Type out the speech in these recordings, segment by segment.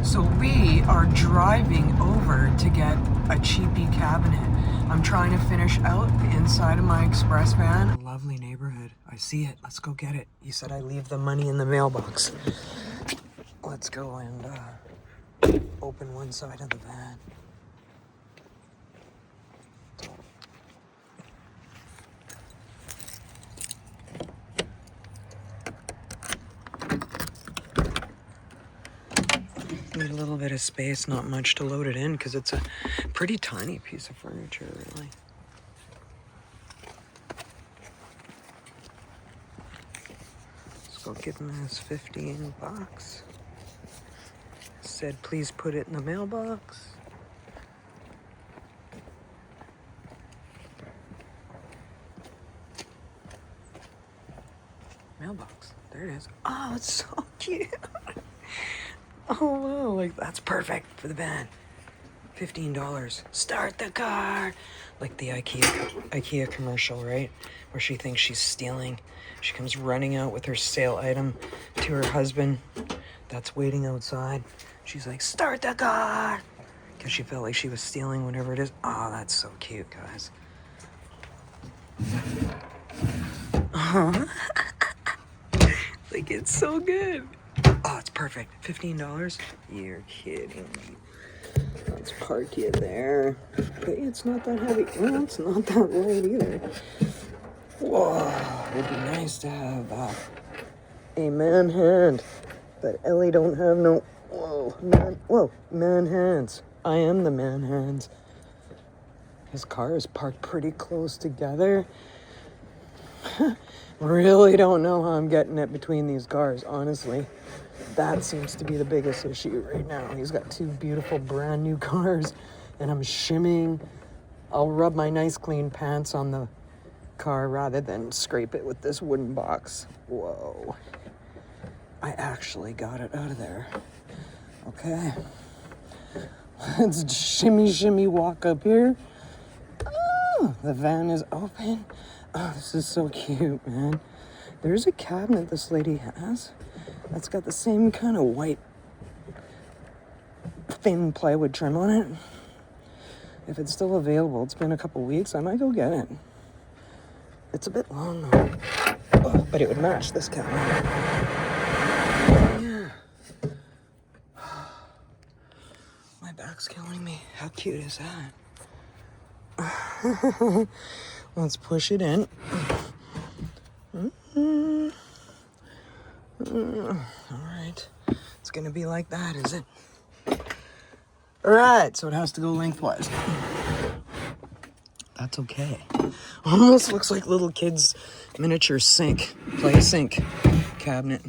So we are driving over to get a cheapy cabinet. I'm trying to finish out the inside of my express van. Lovely neighborhood. I see it. Let's go get it. You said I leave the money in the mailbox. Let's go and open one side of the van. Need a little bit of space, not much to load it in because it's a pretty tiny piece of furniture, really. Let's go give him his $15. Said, please put it in the mailbox. Mailbox. There it is. Oh, it's so cute. Oh, wow. Like, that's perfect for the van. $15. Start the car. Like the IKEA commercial, right? Where she thinks she's stealing. She comes running out with her sale item to her husband that's waiting outside. She's like, start the car. Because she felt like she was stealing whatever it is. Oh, that's so cute, guys. Like, it's so good. Oh, it's perfect. $15? You're kidding me. Let's park you there. Okay, it's not that heavy. Well, it's not that light either. Whoa, it'd be nice to have a man hand. But Ellie don't have no, man hands. I am the man hands. His car is parked pretty close together. Really don't know how I'm getting it between these cars, honestly. That seems to be the biggest issue right now. He's got two beautiful brand new cars and I'm shimming. I'll rub my nice clean pants on the car rather than scrape it with this wooden box. Whoa. I actually got it out of there. Okay. Let's shimmy walk up here. Oh, the van is open. Oh, this is so cute, man. There's a cabinet this lady has that's got the same kind of white thin plywood trim on it. If it's still available, it's been a couple weeks, I might go get it. It's a bit long though. Oh, but it would match this cabinet. Yeah. My back's killing me. How cute is that? Let's push it in. All right. It's gonna be like that, is it? All right, so it has to go lengthwise. That's okay. Almost looks like little kids' miniature play sink cabinet.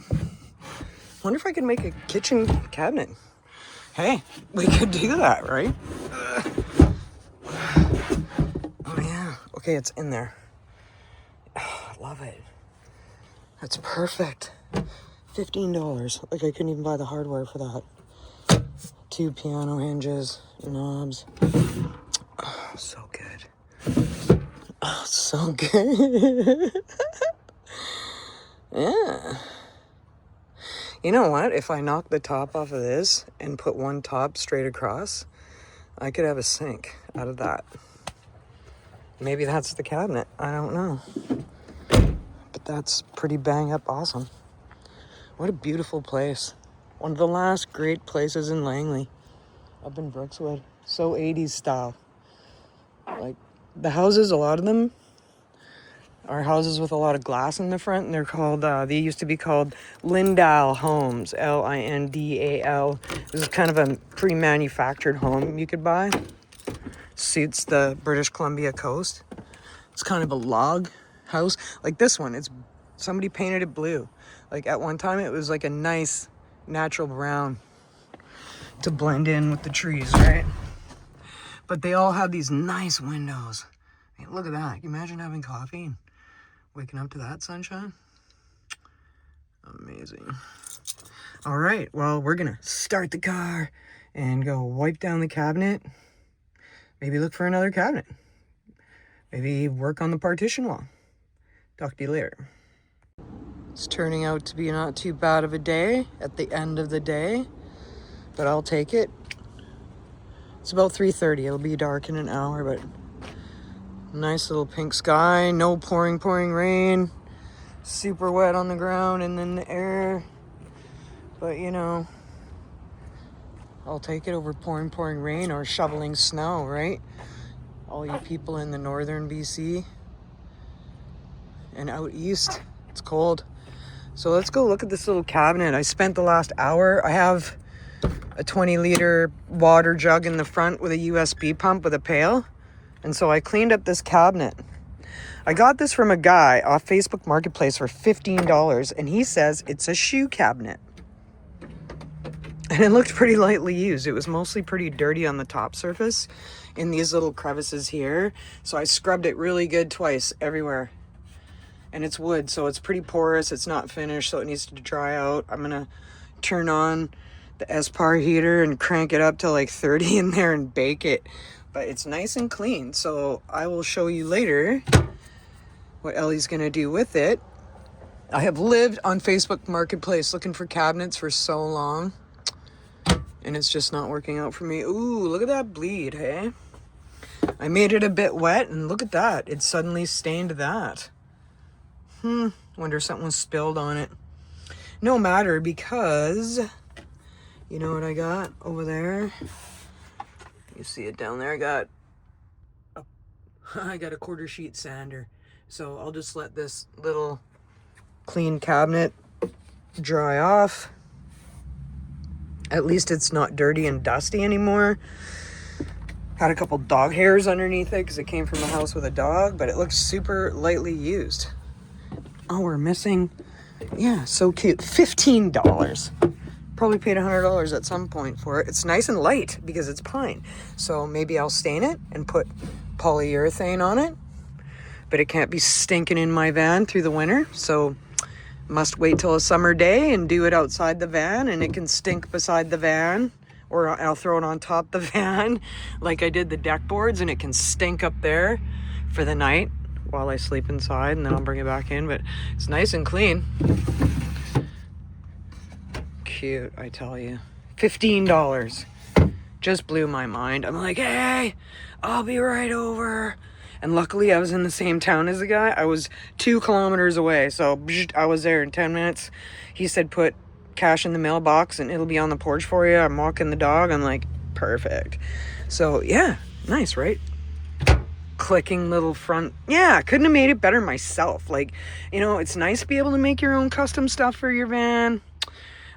Wonder if I could make a kitchen cabinet. Hey, we could do that, right? Oh yeah. Okay, it's in there. Oh, I love it. That's perfect. $15. Like I couldn't even buy the hardware for that. 2 piano hinges, knobs. Oh, so good. Oh, so good. Yeah. You know what? If I knock the top off of this and put one top straight across, I could have a sink out of that. Maybe that's the cabinet. I don't know. But that's pretty bang up awesome. What a beautiful place. One of the last great places in Langley. Up in Brookswood. So 80s style. Like, the houses, a lot of them are houses with a lot of glass in the front. And they're called, they used to be called Lindal homes. Lindal. This is kind of a pre-manufactured home you could buy. Suits the British Columbia coast. It's kind of a log house. Like this one, somebody painted it blue. Like at one time it was like a nice natural brown to blend in with the trees, right? But they all have these nice windows. I mean, look at that. Can you imagine having coffee and waking up to that sunshine? Amazing. All right, well, we're gonna start the car and go wipe down the cabinet. Maybe look for another cabinet. Maybe work on the partition wall. Talk to you later. It's turning out to be not too bad of a day at the end of the day. but I'll take it. It's about 3:30. It'll be dark in an hour, but nice little pink sky. No pouring rain. Super wet on the ground and then the air. But, you know, I'll take it over pouring rain or shoveling snow, right? All you people in the northern BC and out east, it's cold. So let's go look at this little cabinet. I spent the last hour. I have a 20-liter water jug in the front with a USB pump with a pail. And so I cleaned up this cabinet. I got this from a guy off Facebook Marketplace for $15, and he says it's a shoe cabinet. And it looked pretty lightly used. It was mostly pretty dirty on the top surface in these little crevices here. So I scrubbed it really good twice everywhere. And it's wood, so it's pretty porous. It's not finished, so it needs to dry out. I'm gonna turn on the SPAR heater and crank it up to like 30 in there and bake it. But it's nice and clean, so I will show you later what Ellie's gonna do with it. I have lived on Facebook Marketplace looking for cabinets for so long, and it's just not working out for me. Ooh, look at that bleed, hey? I made it a bit wet, and look at that. It suddenly stained that. Wonder if something was spilled on it. No matter, because you know what I got over there? You see it down there? I got a quarter sheet sander. So I'll just let this little clean cabinet dry off. At least it's not dirty and dusty anymore. Had a couple dog hairs underneath it because it came from a house with a dog, but it looks super lightly used. Oh, we're missing, yeah, so cute, $15. Probably paid $100 at some point for it. It's nice and light because it's pine. So maybe I'll stain it and put polyurethane on it, but it can't be stinking in my van through the winter. So must wait till a summer day and do it outside the van, and it can stink beside the van, or I'll throw it on top the van like I did the deck boards, and it can stink up there for the night while I sleep inside, and then I'll bring it back in. But it's nice and clean. Cute, I tell you. $15 just blew my mind. I'm like, hey, I'll be right over. And luckily I was in the same town as the guy. I was 2 kilometers away, so I was there in 10 minutes. He said put cash in the mailbox and it'll be on the porch for you. I'm walking the dog. I'm like, perfect. So yeah, nice, right? Clicking little front. Yeah, couldn't have made it better myself. Like, you know, it's nice to be able to make your own custom stuff for your van.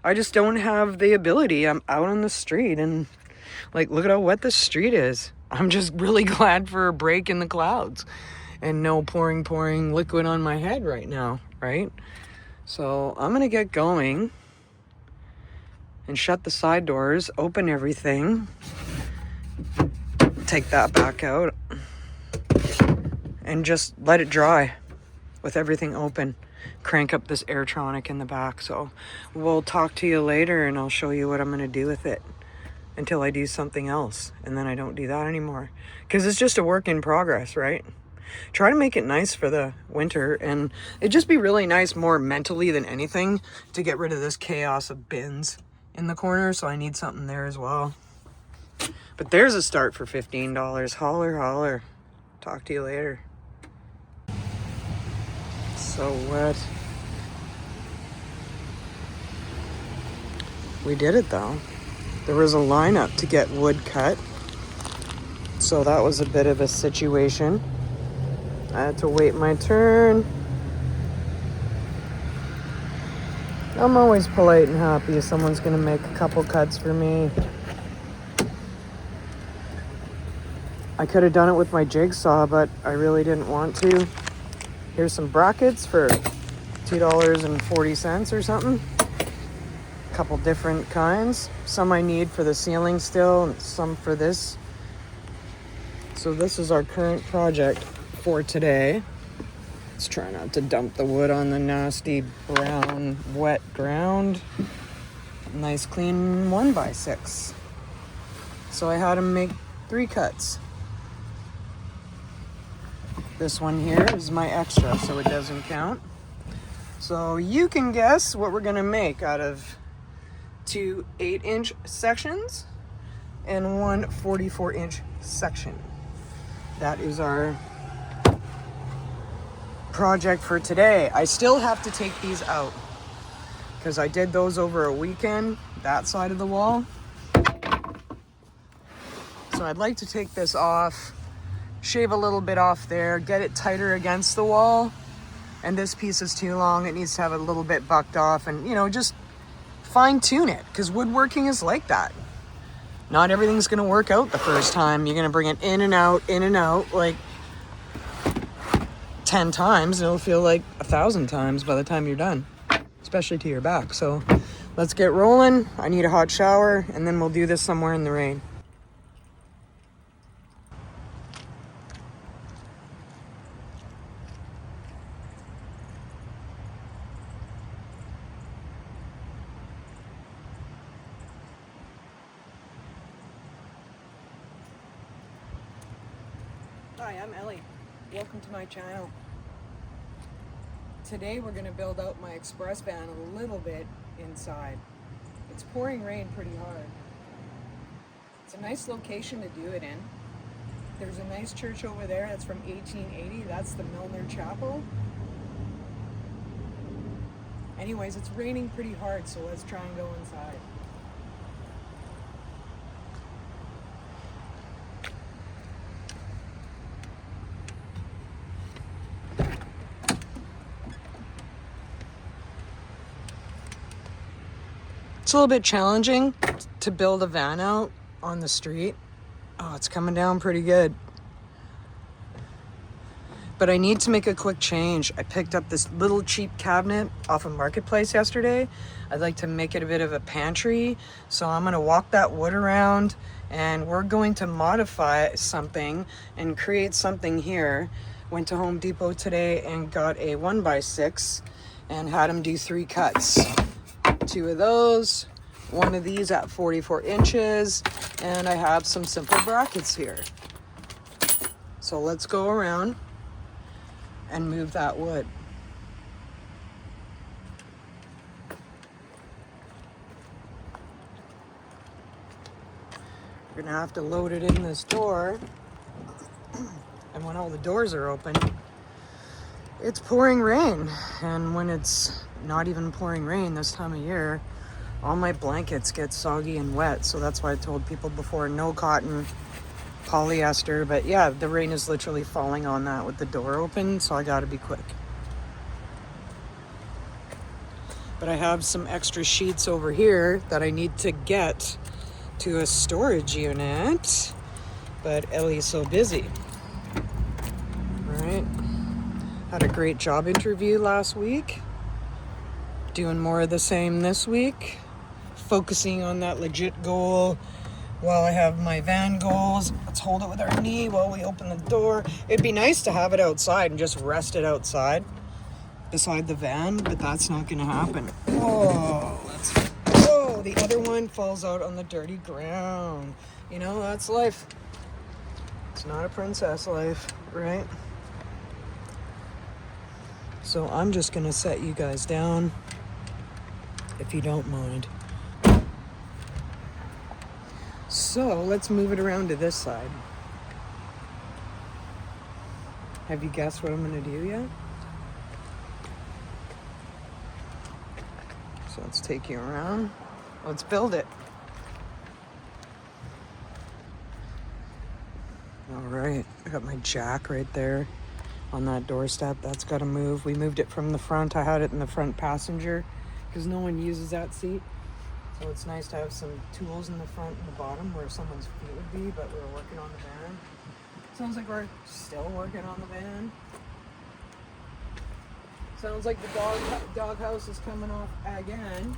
I just don't have the ability. I'm out on the street and like, look at how wet the street is. I'm just really glad for a break in the clouds and no pouring liquid on my head right now, right? So I'm gonna get going and shut the side doors, open everything, take that back out, and just let it dry with everything open. Crank up this Airtronic in the back. So we'll talk to you later and I'll show you what I'm going to do with it until I do something else, and then I don't do that anymore because it's just a work in progress, right? Try to make it nice for the winter, and it'd just be really nice more mentally than anything to get rid of this chaos of bins in the corner. So I need something there as well. But there's a start for $15. Holler. Talk to you later. So wet. We did it though. There was a lineup to get wood cut, so that was a bit of a situation. I had to wait my turn. I'm always polite and happy if someone's gonna make a couple cuts for me. I could have done it with my jigsaw, but I really didn't want to. Here's some brackets for $2.40 or something. A couple different kinds. Some I need for the ceiling still, and some for this. So this is our current project for today. Let's try not to dump the wood on the nasty brown wet ground. Nice clean 1x6. So I had him make 3 cuts. This one here is my extra, so it doesn't count. So you can guess what we're gonna make out of 2 8-inch sections and one 44-inch section. That is our project for today. I still have to take these out because I did those over a weekend, that side of the wall. So I'd like to take this off, shave a little bit off there, get it tighter against the wall. And this piece is too long. It needs to have a little bit bucked off and, you know, just fine tune it, because woodworking is like that. Not everything's going to work out the first time. You're going to bring it in and out like 10 times. It'll feel like 1,000 times by the time you're done, especially to your back. So let's get rolling. I need a hot shower, and then we'll do this somewhere in the rain. Hi, I'm Ellie. Welcome to my channel. Today we're going to build out my express van a little bit inside. It's pouring rain pretty hard. It's a nice location to do it in. There's a nice church over there that's from 1880. That's the Milner Chapel. Anyways, it's raining pretty hard, so let's try and go inside. It's a little bit challenging to build a van out on the street. Oh, it's coming down pretty good. But I need to make a quick change. I picked up this little cheap cabinet off of Marketplace yesterday. I'd like to make it a bit of a pantry. So I'm gonna walk that wood around and we're going to modify something and create something here. Went to Home Depot today and got a 1x6 and had them do 3 cuts. 2 of those, 1 of these at 44 inches, and I have some simple brackets here. So let's go around and move that wood. We're gonna have to load it in this door, and when all the doors are open, it's pouring rain. And when it's not even pouring rain this time of year, all my blankets get soggy and wet. So that's why I told people before, no cotton, polyester. But yeah, the rain is literally falling on that with the door open, so I gotta be quick. But I have some extra sheets over here that I need to get to a storage unit, but Ellie's so busy. All right, had a great job interview last week. Doing more of the same this week, focusing on that legit goal while I have my van goals. Let's hold it with our knee while we open the door. It'd be nice to have it outside and just rest it outside beside the van, but that's not gonna happen. Oh, the other one falls out on the dirty ground. You know, that's life. It's not a princess life, right? So I'm just gonna set you guys down, if you don't mind. So let's move it around to this side. Have you guessed what I'm gonna do yet? So let's take you around. Let's build it. All right, I got my jack right there on that doorstep. That's got to move. We moved it from the front. I had it in the front passenger because no one uses that seat. So it's nice to have some tools in the front and the bottom where someone's feet would be, but we're working on the van. Sounds like we're still working on the van. Sounds like the dog house is coming off again.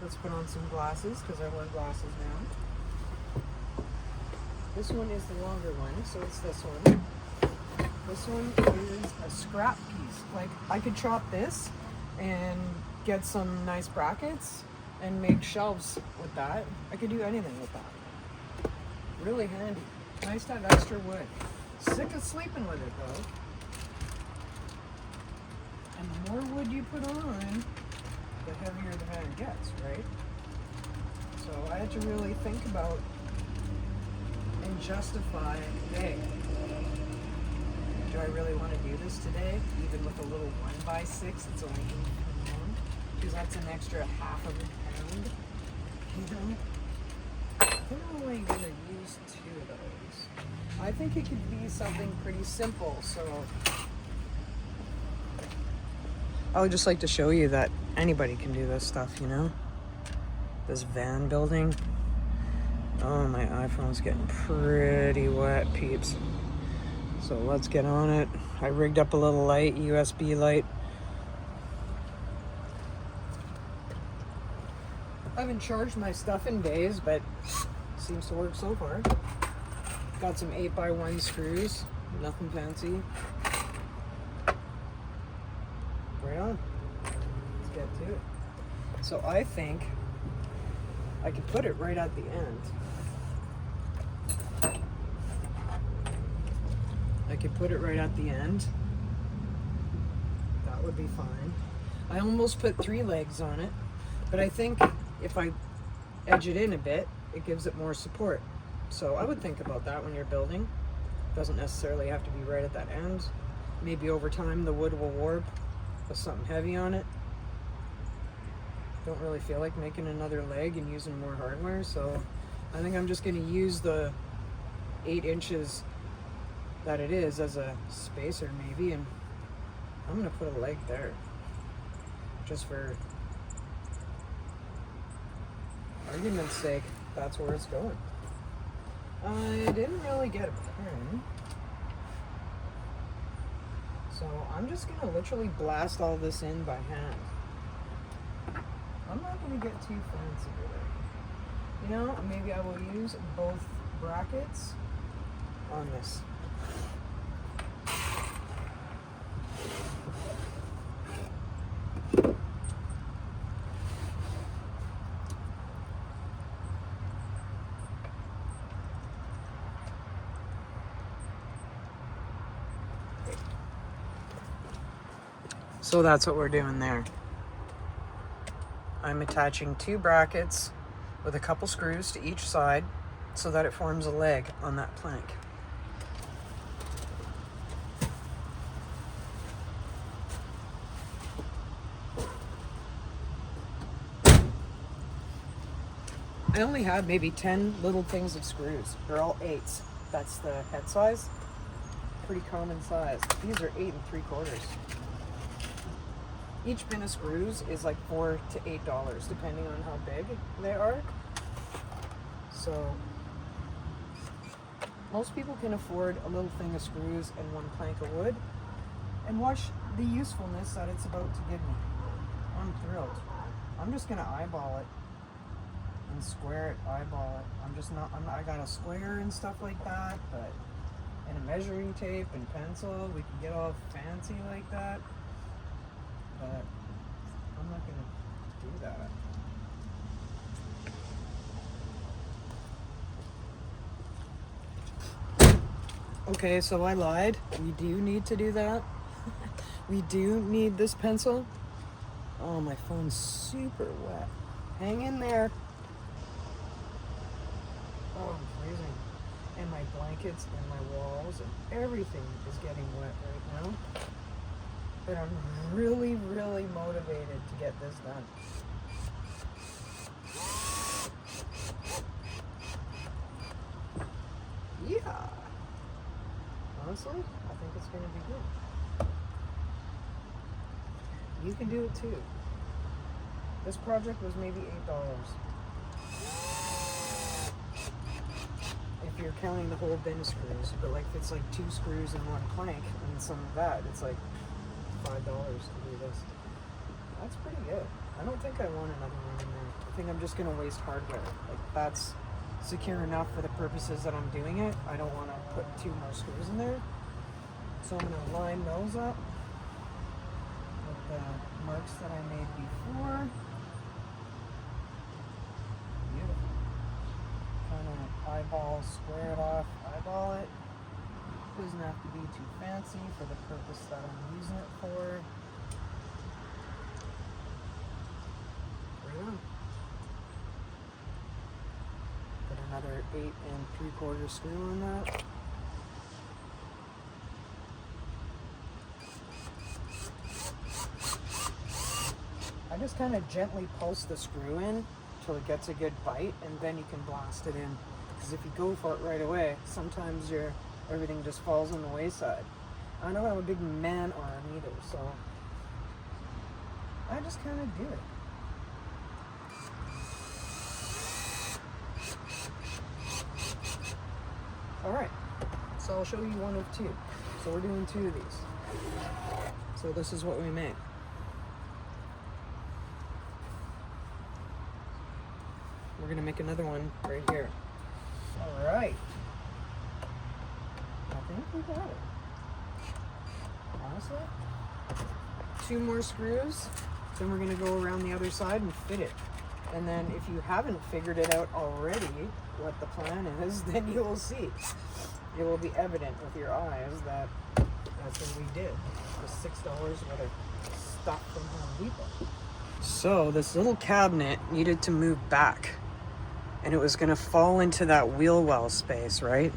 Let's put on some glasses because I wear glasses now. This one is the longer one, so it's this one. This one is a scrap piece. Like, I could chop this and get some nice brackets and make shelves with that. I could do anything with that. Really handy. Nice to have extra wood. Sick of sleeping with it though. And the more wood you put on, the heavier the van gets, right? So I had to really think about and justify, hey, do I really want to do this today? Even with a little 1x6, it's only 8 feet long, because that's an extra half of a pound. You know, I think I'm only going to use 2 of those. I think it could be something pretty simple, so I would just like to show you that anybody can do this stuff, you know? This van building. Oh, my iPhone's getting pretty wet, peeps. So let's get on it. I rigged up a little light, USB light. I haven't charged my stuff in days, but seems to work so far. Got some 8x1 screws, nothing fancy. Right on. Let's get to it. So I think I could put it right at the end. I could put it right at the end. That would be fine. I almost put 3 legs on it, but I think if I edge it in a bit, it gives it more support. So I would think about that when you're building. Doesn't necessarily have to be right at that end. Maybe over time the wood will warp with something heavy on it. Don't really feel like making another leg and using more hardware, so I think I'm just going to use the 8 inches that it is as a spacer maybe, and I'm going to put a leg there just for argument's sake. That's where it's going. I didn't really get a pen, so I'm just going to literally blast all this in by hand. I'm not going to get too fancy with it. You know, maybe I will use both brackets on this. So that's what we're doing there. I'm attaching 2 brackets with a couple screws to each side so that it forms a leg on that plank. I only have maybe 10 little things of screws. They're all 8s. That's the head size. Pretty common size. These are 8 3/4. Each bin of screws is like $4 to $8, depending on how big they are. So most people can afford a little thing of screws and 1 plank of wood. And watch the usefulness that it's about to give me. I'm thrilled. I'm just gonna eyeball it and square it, eyeball it. I got a square and stuff like that, but and a measuring tape and pencil, we can get all fancy like that. But I'm not going to do that. Okay, so I lied. We do need to do that. We do need this pencil. Oh, my phone's super wet. Hang in there. Oh, I'm freezing. And my blankets and my walls and everything is getting wet right now. But I'm really, really motivated to get this done. Yeah. Honestly, I think it's going to be good. You can do it too. This project was maybe $8. If you're counting the whole bin of screws, but like if it's like 2 screws and 1 plank and some of that, it's like $5 to do this. That's pretty good. I don't think I want another one in there. I think I'm just going to waste hardware. Like, that's secure enough for the purposes that I'm doing it. I don't want to put 2 more screws in there. So I'm going to line those up with the marks that I made before. Beautiful. Kind of eyeball, square it off, eyeball it. Doesn't have to be too fancy for the purpose that I'm using it for. Right on. another 8 3/4 screw on that. I just kind of gently pulse the screw in till it gets a good bite, and then you can blast it in. Because if you go for it right away, sometimes everything just falls on the wayside. I don't have a big man arm either, so I just kind of do it. Alright, so I'll show you one of two. So we're doing 2 of these. So this is what we made. We're gonna make another one right here. Alright. I think we got it. Honestly. 2 more screws, then we're gonna go around the other side and fit it. And then if you haven't figured it out already, what the plan is, then you will see. It will be evident with your eyes that that's what we did. The $6 worth of stuff from Home Depot. So this little cabinet needed to move back, and it was gonna fall into that wheel well space, right?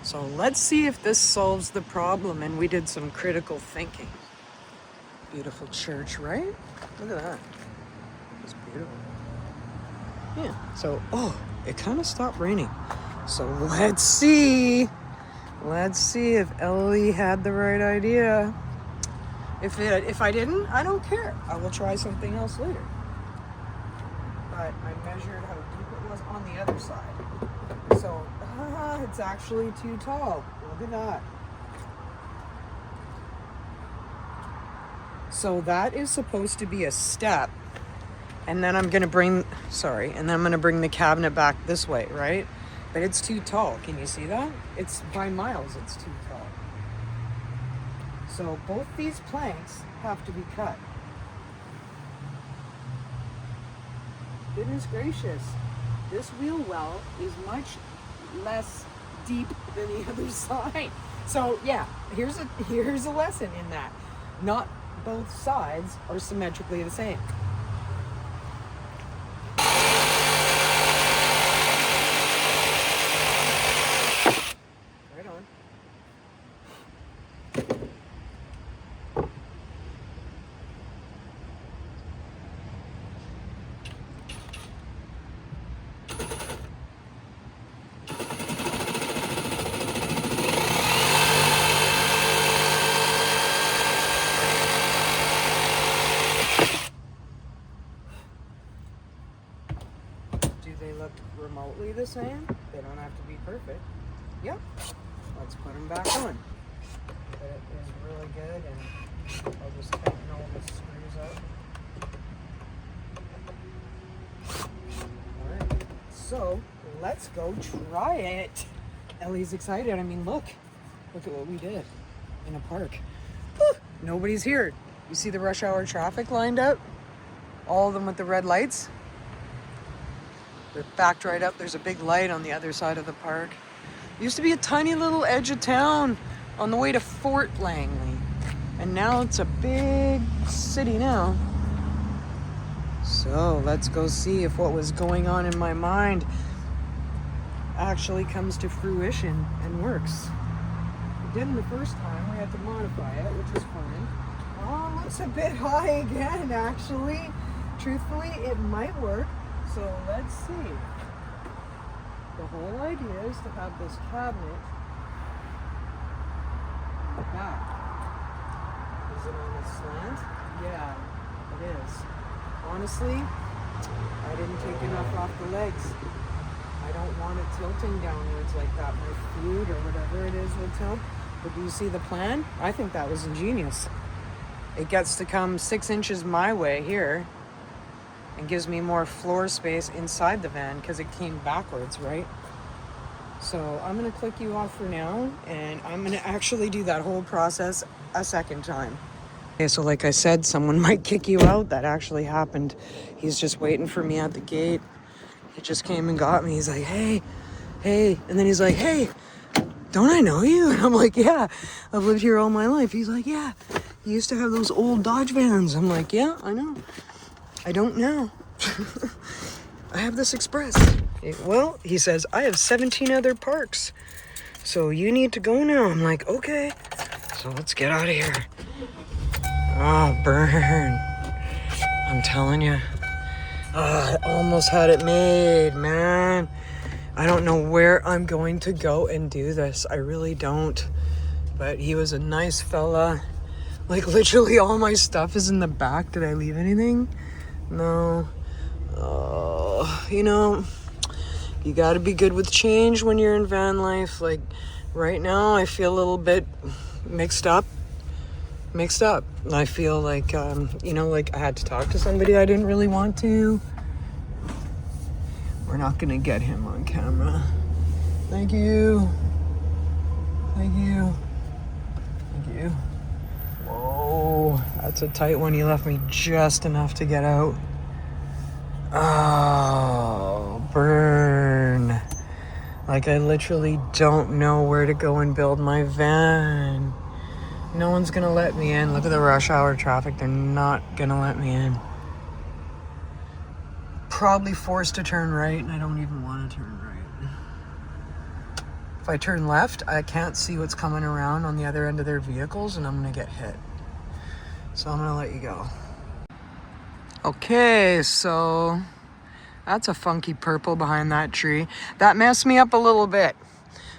So let's see if this solves the problem, and we did some critical thinking. Beautiful church, right? Look at that. It's beautiful. Yeah, so, oh, it kind of stopped raining. So let's see. Let's see if Ellie had the right idea. If I didn't, I don't care. I will try something else later. But I measured how deep it was on the other side. So, it's actually too tall. Look at that. So that is supposed to be a step. And then I'm gonna bring the cabinet back this way, right? But it's too tall. Can you see that? It's by miles, it's too tall. So both these planks have to be cut. Goodness gracious. This wheel well is much less deep than the other side. So yeah, here's a lesson in that. Not both sides are symmetrically the same. Right on. They look remotely the same. They don't have to be perfect. Yep. Let's put them back on. It is really good, and I'll just tighten all the screws up. Alright, so let's go try it. Ellie's excited. I mean, look at what we did in a park. Whew. Nobody's here. You see the rush hour traffic lined up? All of them with the red lights. They're backed right up. There's a big light on the other side of the park. It used to be a tiny little edge of town on the way to Fort Langley. And now it's a big city now. So let's go see if what was going on in my mind actually comes to fruition and works. We didn't the first time. We had to modify it, which was fine. Oh, it looks a bit high again, actually. Truthfully, it might work. So let's see. The whole idea is to have this cabinet back. Is it on a slant? Yeah, it is. Honestly, I didn't take enough off the legs. I don't want it tilting downwards like that. My food or whatever it is will tilt. But do you see the plan? I think that was ingenious. It gets to come 6 inches my way here, and gives me more floor space inside the van because it came backwards, right? So I'm gonna click you off for now, and I'm gonna actually do that whole process a second time. Okay, so like I said, someone might kick you out. That actually happened. He's just waiting for me at the gate. He just came and got me. He's like, hey. And then he's like, hey, don't I know you? And I'm like, yeah, I've lived here all my life. He's like, yeah, you used to have those old Dodge vans. I'm like, yeah, I know. I don't know. I have this Express. Well, he says, I have 17 other parks, so you need to go now. I'm like, okay. So let's get out of here. Oh, burn. I'm telling you. I almost had it made, man. I don't know where I'm going to go and do this. I really don't. But he was a nice fella. Like, literally all my stuff is in the back. Did I leave anything? No. Oh, you know, you gotta be good with change when you're in van life. Like, right now, I feel a little bit mixed up. I feel like, you know, like I had to talk to somebody I didn't really want to. We're not gonna get him on camera. Thank you. Thank you. Thank you. Whoa, that's a tight one. He left me just enough to get out. Oh, burn. Like, I literally don't know where to go and build my van. No one's gonna let me in. Look at the rush hour traffic. They're not gonna let me in. Probably forced to turn right, and I don't even want to turn right. If I turn left, I can't see what's coming around on the other end of their vehicles, and I'm gonna get hit. So I'm gonna let you go. Okay, so that's a funky purple behind that tree. That messed me up a little bit.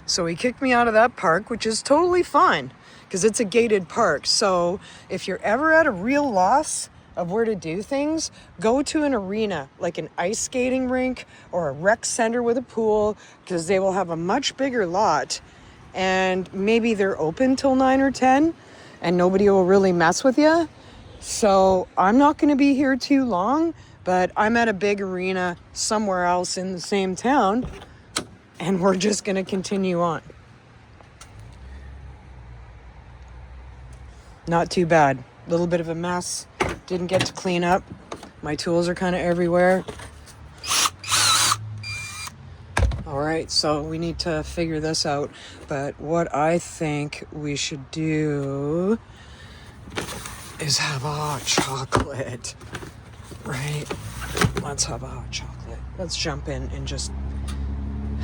So he kicked me out of that park, which is totally fine because it's a gated park. So if you're ever at a real loss of where to do things, go to an arena like an ice skating rink or a rec center with a pool, because they will have a much bigger lot and maybe they're open till 9 or 10 and nobody will really mess with you. So I'm not going to be here too long, but I'm at a big arena somewhere else in the same town, and we're just going to continue on. Not too bad. A little bit of a mess. Didn't get to clean up. My tools are kind of everywhere. All right, so we need to figure this out. But what I think we should do is have a hot chocolate, right? Let's have a hot chocolate. Let's jump in and just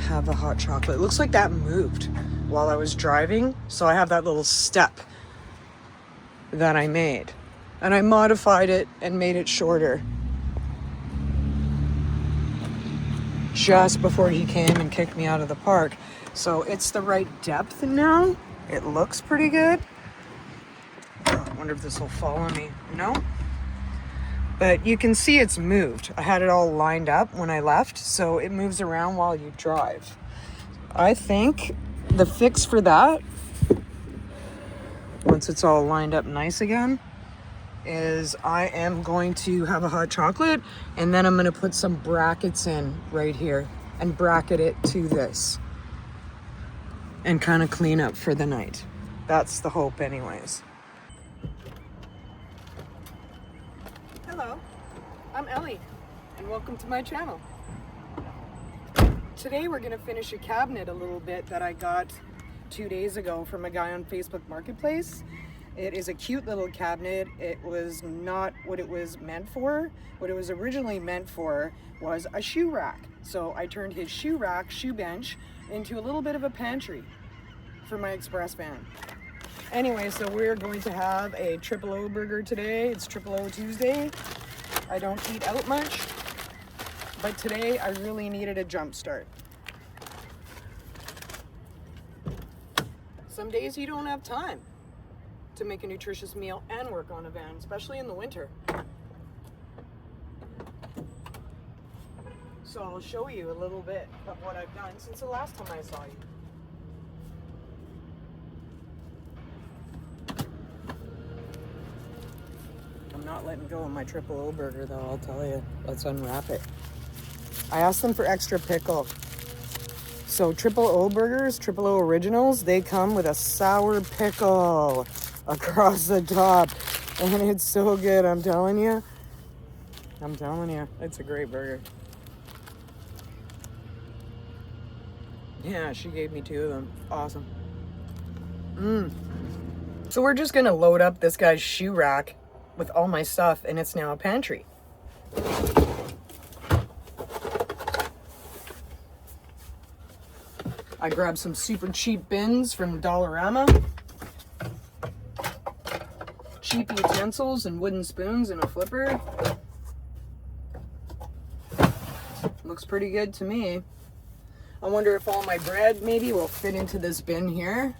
have a hot chocolate. It looks like that moved while I was driving, so I have that little step that I made, and I modified it and made it shorter just before he came and kicked me out of the park. So it's the right depth now. It looks pretty good. I wonder if this will follow me. No? But you can see it's moved. I had it all lined up when I left, so it moves around while you drive. I think the fix for that, once it's all lined up nice again, is I am going to have a hot chocolate, and then I'm going to put some brackets in right here and bracket it to this and kind of clean up for the night. That's the hope anyways. Hello, I'm Ellie, and welcome to my channel. Today we're gonna finish a cabinet a little bit that I got 2 days ago from a guy on Facebook Marketplace. It is a cute little cabinet. It was not what it was meant for. What it was originally meant for was a shoe rack. So I turned his shoe rack, shoe bench, into a little bit of a pantry for my express van. Anyway, so we're going to have a Triple O burger today. It's Triple O Tuesday. I don't eat out much, but today I really needed a jump start. Some days you don't have time to make a nutritious meal and work on a van, especially in the winter. So I'll show you a little bit of what I've done since the last time I saw you. I'm not letting go of my Triple O burger though, I'll tell you. Let's unwrap it. I asked them for extra pickle. So Triple O burgers, Triple O originals, they come with a sour pickle across the top. And it's so good, I'm telling you. It's a great burger. Yeah, she gave me 2 of them. Awesome. So we're just gonna load up this guy's shoe rack with all my stuff, and it's now a pantry. I grabbed some super cheap bins from Dollarama. Cheap utensils and wooden spoons and a flipper. Looks pretty good to me. I wonder if all my bread maybe will fit into this bin here.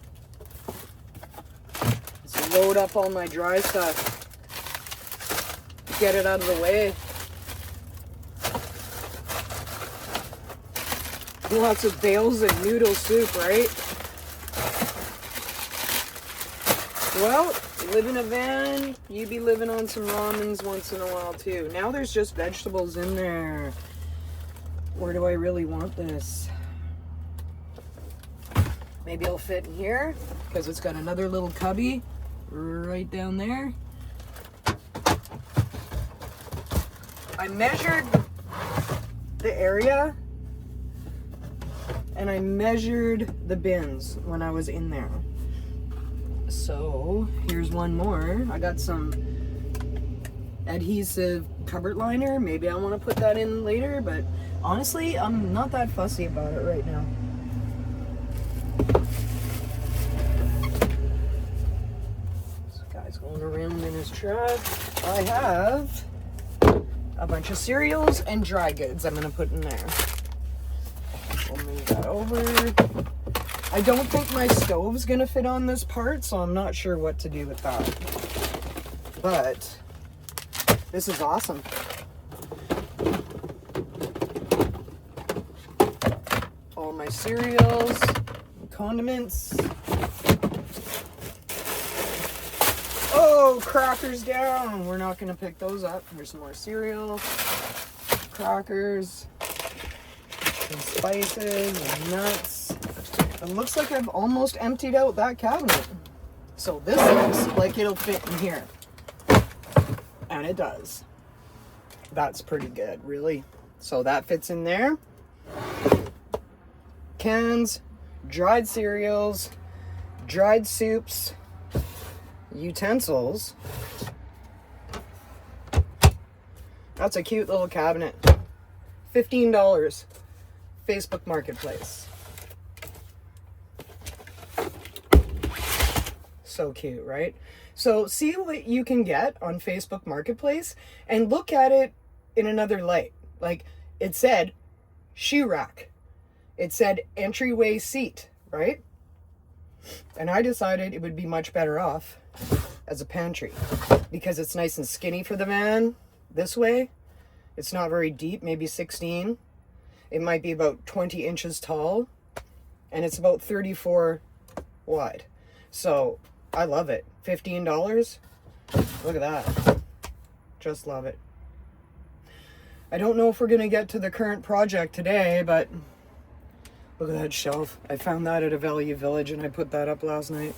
Let's load up all my dry stuff. Get it out of the way. Lots of bales of noodle soup, right? Well, you live in a van, you be living on some ramens once in a while too. Now there's just vegetables in there. Where do I really want this? Maybe it'll fit in here because it's got another little cubby right down there. I measured the area and I measured the bins when I was in there. So here's one more. I got some adhesive cupboard liner. Maybe I want to put that in later, but honestly, I'm not that fussy about it right now. This guy's going around in his truck. I have a bunch of cereals and dry goods I'm going to put in there. We'll move that over. I don't think my stove's going to fit on this part, so I'm not sure what to do with that. But this is awesome. All my cereals, condiments. Oh, crackers down. We're not going to pick those up. Here's some more cereal, crackers, some spices and nuts. It looks like I've almost emptied out that cabinet. So this looks like it'll fit in here. And it does. That's pretty good, really. So that fits in there. Cans, dried cereals, dried soups, utensils. That's a cute little cabinet. $15. Facebook Marketplace. So cute, right? So see what you can get on Facebook Marketplace and look at it in another light. Like it said shoe rack. It said entryway seat, right? And I decided it would be much better off as a pantry because it's nice and skinny for the van this way. It's not very deep, maybe 16. It might be about 20 inches tall and it's about 34 wide. So I love it. $15. Look at that. Just love it. I don't know if we're going to get to the current project today, but look at that shelf. I found that at a Value Village and I put that up last night.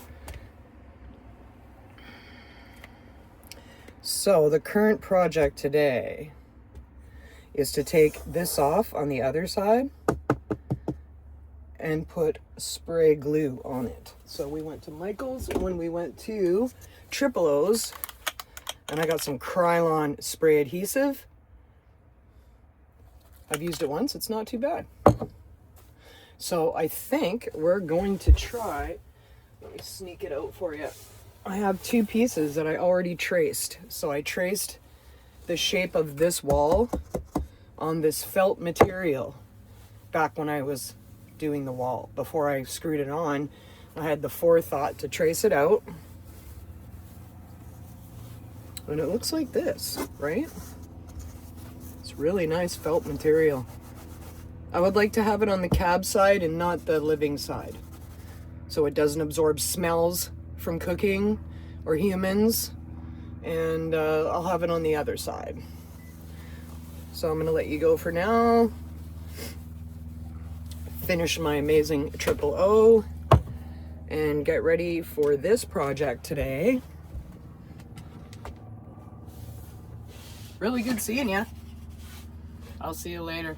So the current project today is to take this off on the other side and put spray glue on it. So we went to Michael's when we went to Triple O's and I got some Krylon spray adhesive. I've used it once, it's not too bad. So I think we're going to try, let me sneak it out for you. I have two pieces that I already traced. So I traced the shape of this wall on this felt material back when I was doing the wall. Before I screwed it on, I had the forethought to trace it out. And it looks like this, right? It's really nice felt material. I would like to have it on the cab side and not the living side, so it doesn't absorb smells from cooking or humans, and I'll have it on the other side. So I'm gonna let you go for now. Finish my amazing Triple O and get ready for this project today. Really good seeing ya. I'll see you later.